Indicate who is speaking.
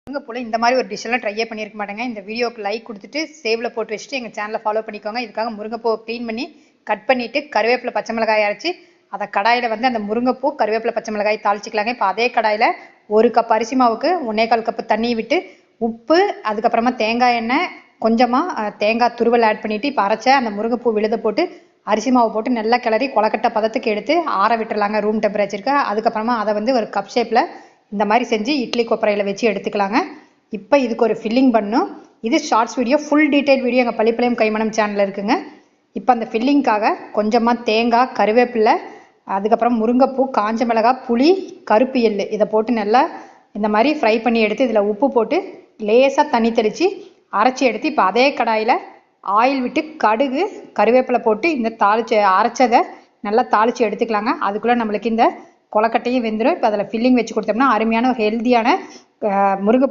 Speaker 1: முருங்கைப்பூல இந்த மாதிரி ஒரு டிஷ் எல்லாம் ட்ரையே பண்ணியிருக்க மாட்டேங்க. இந்த வீடியோக்கு லைக் கொடுத்துட்டு சேவ்ல போட்டு வச்சுட்டு எங்கள் சேனலை ஃபாலோ பண்ணிக்கோங்க. இதுக்காக முருங்கைப்பூவை க்ளீன் பண்ணி கட் பண்ணிவிட்டு கருவேப்பிலை பச்சை மிளகாய் அரைச்சி அதை கடாயில் வந்து அந்த முருங்கைப்பூ கருவேப்பிலை பச்சை மிளகாய் தாளிச்சிக்கலாங்க. இப்போ அதே கடாயில் 1 கப் அரிசி மாவுக்கு 1/4 கப்பு தண்ணி விட்டு உப்பு, அதுக்கப்புறமா தேங்காய் எண்ணெய், கொஞ்சமாக தேங்காய் துருவல் ஆட் பண்ணிவிட்டு இப்போ அரைச்ச அந்த முருங்கைப்பூ விழுத போட்டு அரிசி மாவு போட்டு நல்லா கிளறி கொலக்கட்டை பதத்துக்கு எடுத்து ஆற விட்டுறலாங்க ரூம் டெம்பரேச்சருக்கு. அதுக்கப்புறமா அதை வந்து ஒரு கப் ஷேப்பில் இந்த மாதிரி செஞ்சு இட்லி கொப்பரையில் வச்சு எடுத்துக்கலாங்க. இப்போ இதுக்கு ஒரு ஃபில்லிங் பண்ணும். இது shorts video, full detail video எங்கள் பள்ளிப்பாளையம் கைமணம் சேனலில் இருக்குங்க. இப்போ அந்த ஃபில்லிங்காக கொஞ்சமாக தேங்காய், கருவேப்பிலை, அதுக்கப்புறம் முருங்கைப்பூ, காஞ்ச மிளகாய், புளி, கருப்பு எள்ளு இதை போட்டு நல்லா இந்த மாதிரி ஃப்ரை பண்ணி எடுத்து இதில் உப்பு போட்டு லேசாக தண்ணி தெளித்து அரைச்சி எடுத்து இப்போ அதே கடாயில் ஆயில் விட்டு கடுகு கருவேப்பிலை போட்டு இந்த அரைச்சதை நல்லா தாளித்து எடுத்துக்கலாங்க. அதுக்குள்ளே நம்மளுக்கு இந்த கொலக்கட்டையும் வெந்துடும். இப்போ அதில் ஃபில்லிங் வச்சு கொடுத்தோம்னா அருமையான ஒரு ஹெல்த்தியான முருங்கை